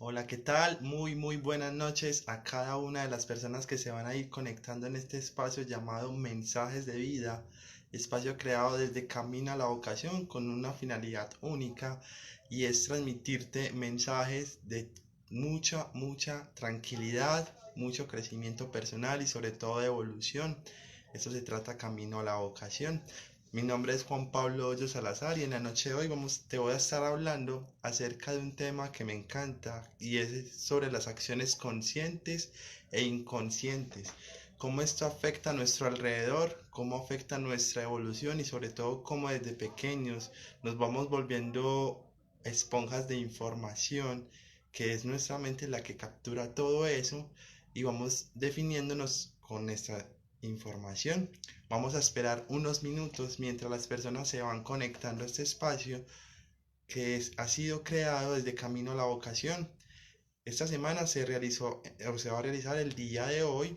Hola, ¿qué tal? Muy buenas noches a cada una de las personas que se van a ir conectando en este espacio llamado Mensajes de Vida, espacio creado desde Camino a la Vocación con una finalidad única y es transmitirte mensajes de mucha tranquilidad, mucho crecimiento personal y sobre todo de evolución. Eso se trata Camino a la Vocación. Mi nombre es Juan Pablo Hoyo Salazar y en la noche de hoy te voy a estar hablando acerca de un tema que me encanta y es sobre las acciones conscientes e inconscientes. Cómo esto afecta a nuestro alrededor, cómo afecta nuestra evolución y sobre todo cómo desde pequeños nos vamos volviendo esponjas de información, que es nuestra mente la que captura todo eso y vamos definiéndonos con esta información. Vamos a esperar unos minutos mientras las personas se van conectando a este espacio ha sido creado desde Camino a la Vocación. Esta semana se realizó o se va a realizar el día de hoy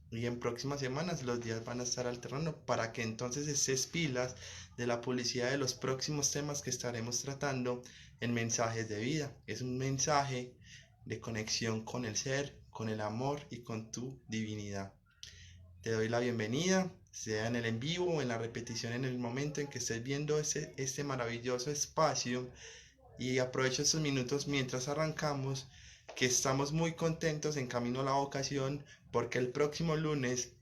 y en próximas semanas los días van a estar alternando para que entonces estés pilas de la publicidad de los próximos temas que estaremos tratando en Mensajes de Vida. Es un mensaje de conexión con el ser, con el amor y con tu divinidad. Te doy la bienvenida, sea en el en vivo o en la repetición en el momento en que estés viendo este maravilloso espacio y aprovecho estos minutos mientras arrancamos, que estamos muy contentos en Camino a la Vocación porque el próximo lunes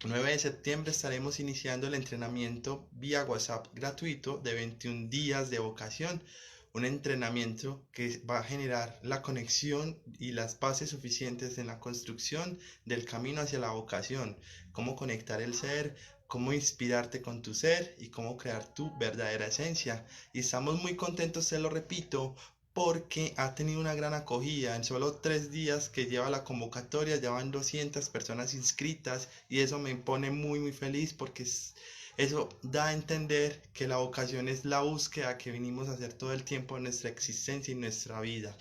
9 de septiembre estaremos iniciando el entrenamiento vía WhatsApp gratuito de 21 días de vocación. Un entrenamiento que va a generar la conexión y las bases suficientes en la construcción del camino hacia la vocación. Cómo conectar el ser, cómo inspirarte con tu ser y cómo crear tu verdadera esencia. Y estamos muy contentos, te lo repito, porque ha tenido una gran acogida. En solo 3 días que lleva la convocatoria, ya van 200 personas inscritas y eso me pone muy feliz porque eso da a entender que la vocación es la búsqueda que venimos a hacer todo el tiempo en nuestra existencia y nuestra vida.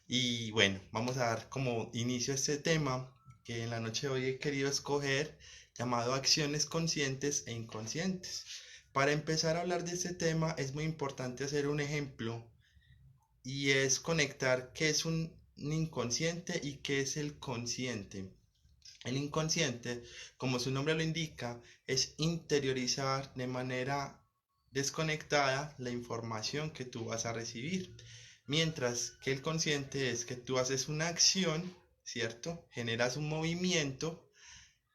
Y bueno, vamos a dar como inicio a este tema que en la noche de hoy he querido escoger, llamado acciones conscientes e inconscientes. Para empezar a hablar de este tema es muy importante hacer un ejemplo y es conectar qué es un inconsciente y qué es el consciente. El inconsciente, como su nombre lo indica, es interiorizar de manera desconectada la información que tú vas a recibir. Mientras que el consciente es que tú haces una acción, ¿cierto? Generas un movimiento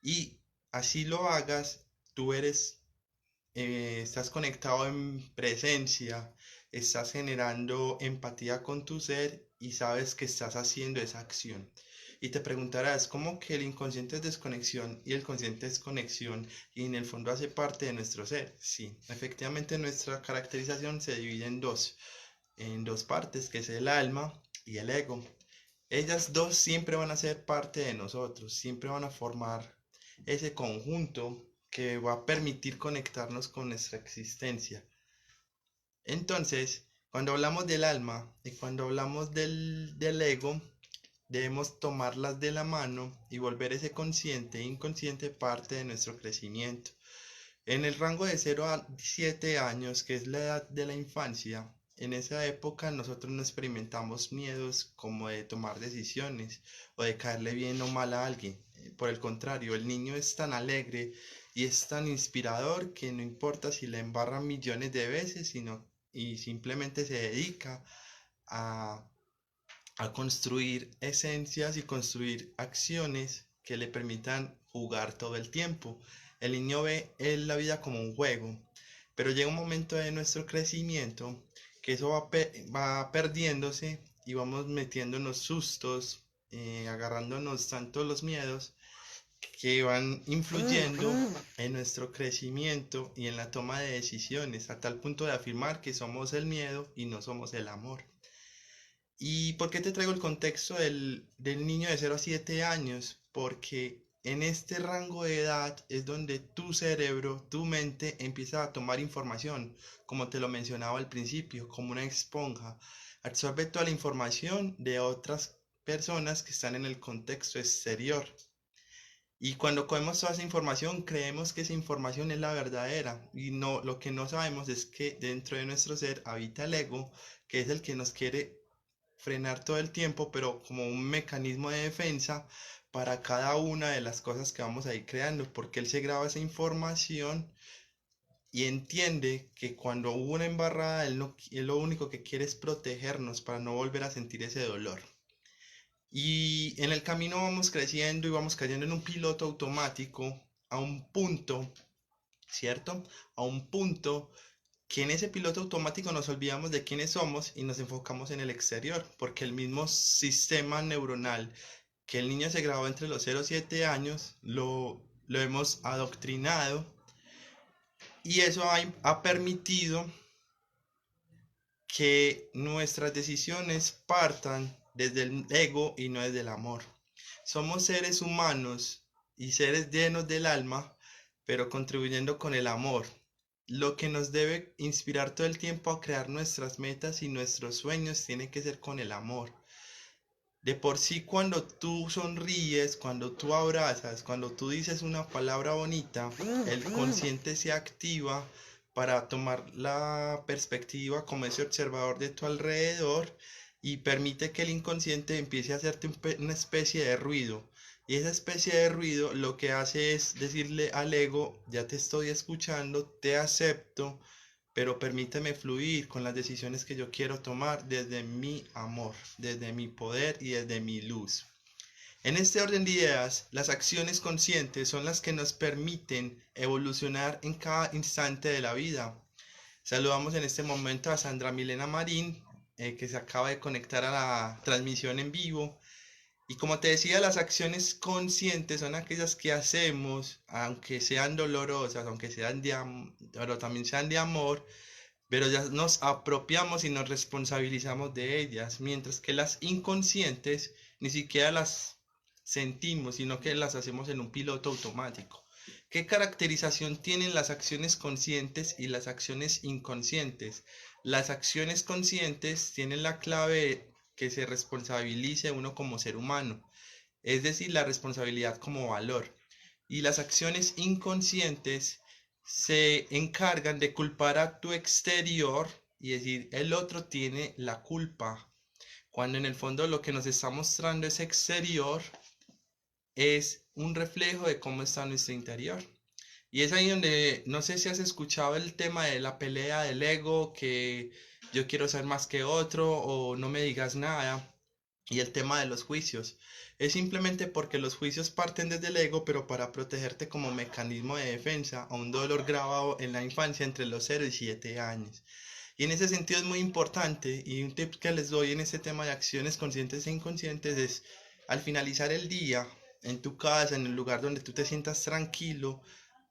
y así lo hagas, tú estás conectado en presencia, estás generando empatía con tu ser y sabes que estás haciendo esa acción. Y te preguntarás, ¿cómo que el inconsciente es desconexión y el consciente es conexión y en el fondo hace parte de nuestro ser? Sí, efectivamente nuestra caracterización se divide en dos partes, que es el alma y el ego. Ellas dos siempre van a ser parte de nosotros, siempre van a formar ese conjunto que va a permitir conectarnos con nuestra existencia. Entonces, cuando hablamos del alma y cuando hablamos del ego, debemos tomarlas de la mano y volver ese consciente e inconsciente parte de nuestro crecimiento. En el rango de 0 a 7 años, que es la edad de la infancia, en esa época nosotros no experimentamos miedos como de tomar decisiones o de caerle bien o mal a alguien. Por el contrario, el niño es tan alegre y es tan inspirador que no importa si le embarran millones de veces, y simplemente se dedica a, a construir esencias y construir acciones que le permitan jugar todo el tiempo. El niño ve la vida como un juego, pero llega un momento de nuestro crecimiento que eso va perdiéndose y vamos metiéndonos sustos, agarrándonos tanto los miedos que van influyendo en nuestro crecimiento y en la toma de decisiones, a tal punto de afirmar que somos el miedo y no somos el amor. ¿Y por qué te traigo el contexto del niño de 0 a 7 años? Porque en este rango de edad es donde tu cerebro, tu mente empieza a tomar información, como te lo mencionaba al principio, como una esponja. Absorbe toda la información de otras personas que están en el contexto exterior. Y cuando cogemos toda esa información, creemos que esa información es la verdadera. Y no, lo que no sabemos es que dentro de nuestro ser habita el ego, que es el que nos quiere frenar todo el tiempo, pero como un mecanismo de defensa para cada una de las cosas que vamos a ir creando, porque él se graba esa información y entiende que cuando hubo una embarrada, él lo único que quiere es protegernos para no volver a sentir ese dolor. Y en el camino vamos creciendo y vamos cayendo en un piloto automático a un punto, ¿cierto? A un punto que en ese piloto automático nos olvidamos de quiénes somos y nos enfocamos en el exterior, porque el mismo sistema neuronal que el niño se grabó entre los 0 y 7 años, lo hemos adoctrinado y eso ha permitido que nuestras decisiones partan desde el ego y no desde el amor. Somos seres humanos y seres llenos del alma, pero contribuyendo con el amor. Lo que nos debe inspirar todo el tiempo a crear nuestras metas y nuestros sueños tiene que ser con el amor. De por sí, cuando tú sonríes, cuando tú abrazas, cuando tú dices una palabra bonita, el consciente se activa para tomar la perspectiva como ese observador de tu alrededor y permite que el inconsciente empiece a hacerte una especie de ruido. Y esa especie de ruido lo que hace es decirle al ego, ya te estoy escuchando, te acepto, pero permíteme fluir con las decisiones que yo quiero tomar desde mi amor, desde mi poder y desde mi luz. En este orden de ideas, las acciones conscientes son las que nos permiten evolucionar en cada instante de la vida. Saludamos en este momento a Sandra Milena Marín, que se acaba de conectar a la transmisión en vivo. Y como te decía, las acciones conscientes son aquellas que hacemos, aunque sean dolorosas, aunque sean pero también sean de amor, pero ya nos apropiamos y nos responsabilizamos de ellas, mientras que las inconscientes ni siquiera las sentimos, sino que las hacemos en un piloto automático. ¿Qué caracterización tienen las acciones conscientes y las acciones inconscientes? Las acciones conscientes tienen la clave que se responsabilice uno como ser humano, es decir, la responsabilidad como valor. Y las acciones inconscientes se encargan de culpar a tu exterior y decir el otro tiene la culpa, cuando en el fondo lo que nos está mostrando ese exterior es un reflejo de cómo está nuestro interior. Y es ahí donde, no sé si has escuchado el tema de la pelea del ego, que yo quiero ser más que otro o no me digas nada. Y el tema de los juicios. Es simplemente porque los juicios parten desde el ego, pero para protegerte como mecanismo de defensa a un dolor grabado en la infancia entre los 0 y 7 años. Y en ese sentido es muy importante, y un tip que les doy en este tema de acciones conscientes e inconscientes es, al finalizar el día, en tu casa, en el lugar donde tú te sientas tranquilo,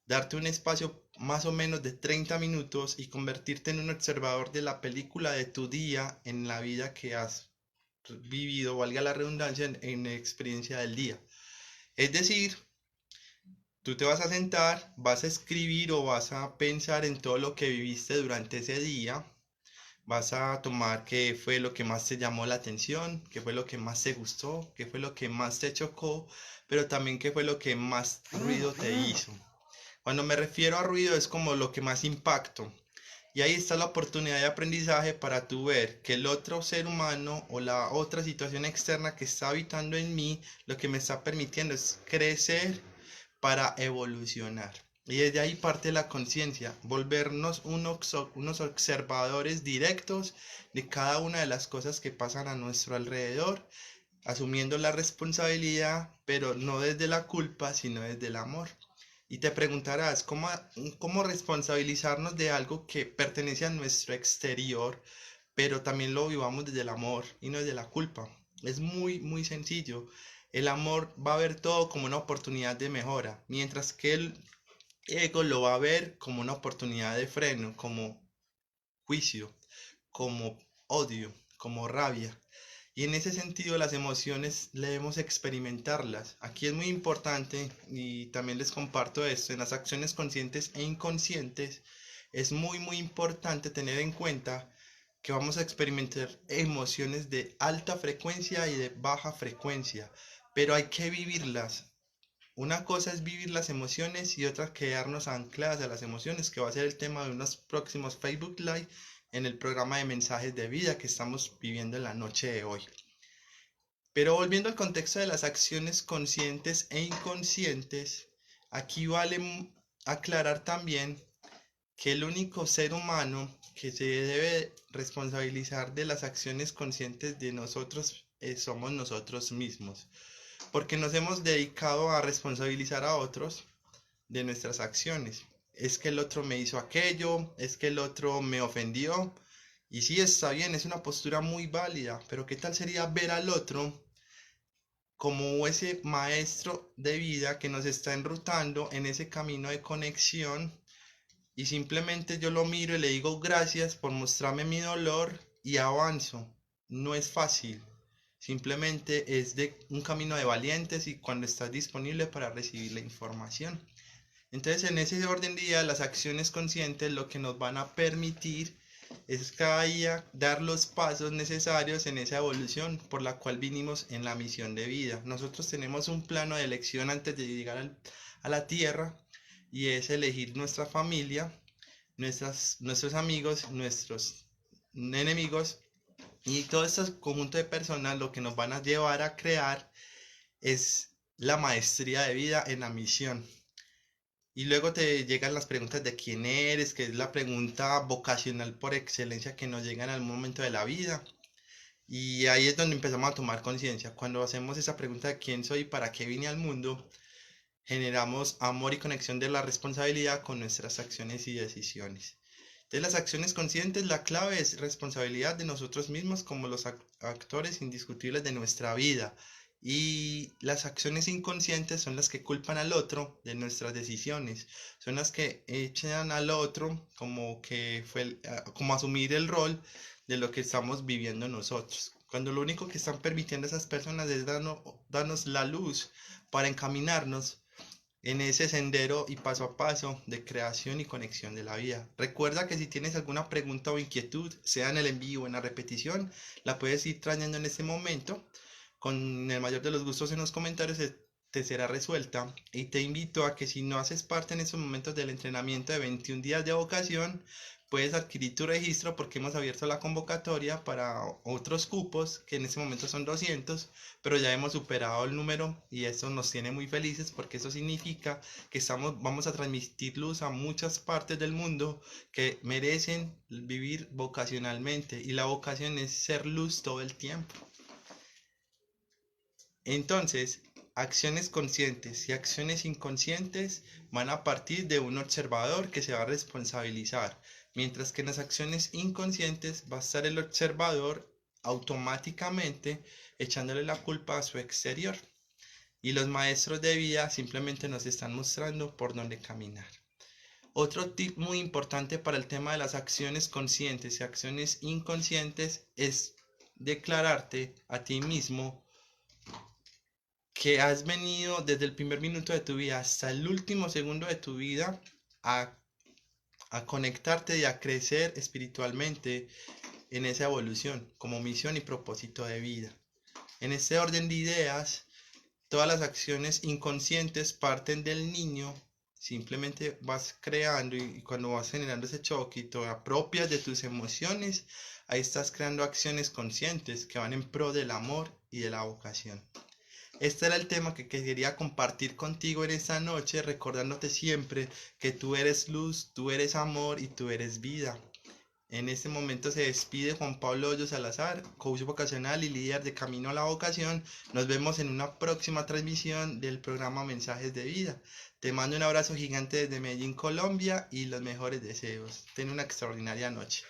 darte un espacio más o menos de 30 minutos y convertirte en un observador de la película de tu día en la vida que has vivido, valga la redundancia, en la experiencia del día. Es decir, tú te vas a sentar, vas a escribir o vas a pensar en todo lo que viviste durante ese día, vas a tomar qué fue lo que más te llamó la atención, qué fue lo que más te gustó, qué fue lo que más te chocó, pero también qué fue lo que más ruido te hizo. Cuando me refiero a ruido es como lo que más impacto. Y ahí está la oportunidad de aprendizaje para tú ver que el otro ser humano o la otra situación externa que está habitando en mí, lo que me está permitiendo es crecer para evolucionar. Y desde ahí parte la conciencia, volvernos unos observadores directos de cada una de las cosas que pasan a nuestro alrededor, asumiendo la responsabilidad, pero no desde la culpa, sino desde el amor. Y te preguntarás, ¿cómo responsabilizarnos de algo que pertenece a nuestro exterior, pero también lo vivamos desde el amor y no desde la culpa? Es muy, muy sencillo. El amor va a ver todo como una oportunidad de mejora, mientras que el ego lo va a ver como una oportunidad de freno, como juicio, como odio, como rabia. Y en ese sentido las emociones debemos experimentarlas. Aquí es muy importante, y también les comparto esto, en las acciones conscientes e inconscientes, es muy muy importante tener en cuenta que vamos a experimentar emociones de alta frecuencia y de baja frecuencia, pero hay que vivirlas. Una cosa es vivir las emociones y otra quedarnos ancladas a las emociones, que va a ser el tema de unos próximos Facebook Live en el programa de mensajes de vida que estamos viviendo en la noche de hoy. Pero volviendo al contexto de las acciones conscientes e inconscientes, aquí vale aclarar también que el único ser humano que se debe responsabilizar de las acciones conscientes de nosotros somos nosotros mismos, porque nos hemos dedicado a responsabilizar a otros de nuestras acciones. Es que el otro me hizo aquello, es que el otro me ofendió, y sí está bien, es una postura muy válida, pero ¿qué tal sería ver al otro como ese maestro de vida que nos está enrutando en ese camino de conexión y simplemente yo lo miro y le digo gracias por mostrarme mi dolor y avanzo? No es fácil, simplemente es de un camino de valientes y cuando estás disponible para recibir la información. Entonces, en ese orden de ideas, las acciones conscientes lo que nos van a permitir es cada día dar los pasos necesarios en esa evolución por la cual vinimos en la misión de vida. Nosotros tenemos un plano de elección antes de llegar a la tierra y es elegir nuestra familia, nuestros amigos, nuestros enemigos y todo este conjunto de personas lo que nos van a llevar a crear es la maestría de vida en la misión. Y luego te llegan las preguntas de quién eres, que es la pregunta vocacional por excelencia que nos llega en algún momento de la vida. Y ahí es donde empezamos a tomar conciencia. Cuando hacemos esa pregunta de quién soy y para qué vine al mundo, generamos amor y conexión de la responsabilidad con nuestras acciones y decisiones. De las acciones conscientes, la clave es responsabilidad de nosotros mismos como los actores indiscutibles de nuestra vida. Y las acciones inconscientes son las que culpan al otro de nuestras decisiones, son las que echan al otro como que fue como asumir el rol de lo que estamos viviendo nosotros. Cuando lo único que están permitiendo a esas personas es darnos la luz para encaminarnos en ese sendero y paso a paso de creación y conexión de la vida. Recuerda que si tienes alguna pregunta o inquietud, sea en el envío o en la repetición, la puedes ir trayendo en este momento. Con el mayor de los gustos en los comentarios te será resuelta. Y te invito a que si no haces parte en estos momentos del entrenamiento de 21 días de vocación, puedes adquirir tu registro porque hemos abierto la convocatoria para otros cupos, que en este momento son 200, pero ya hemos superado el número y eso nos tiene muy felices porque eso significa que vamos a transmitir luz a muchas partes del mundo que merecen vivir vocacionalmente y la vocación es ser luz todo el tiempo. Entonces, acciones conscientes y acciones inconscientes van a partir de un observador que se va a responsabilizar, mientras que en las acciones inconscientes va a estar el observador automáticamente echándole la culpa a su exterior. Y los maestros de vida simplemente nos están mostrando por dónde caminar. Otro tip muy importante para el tema de las acciones conscientes y acciones inconscientes es declararte a ti mismo que has venido desde el primer minuto de tu vida hasta el último segundo de tu vida a, a conectarte y a crecer espiritualmente en esa evolución como misión y propósito de vida. En este orden de ideas, todas las acciones inconscientes parten del niño, simplemente vas creando y cuando vas generando ese choque y te apropias de tus emociones, ahí estás creando acciones conscientes que van en pro del amor y de la vocación. Este era el tema que quería compartir contigo en esta noche, recordándote siempre que tú eres luz, tú eres amor y tú eres vida. En este momento se despide Juan Pablo Hoyo Salazar, coach vocacional y líder de Camino a la Vocación. Nos vemos en una próxima transmisión del programa Mensajes de Vida. Te mando un abrazo gigante desde Medellín, Colombia y los mejores deseos. Ten una extraordinaria noche.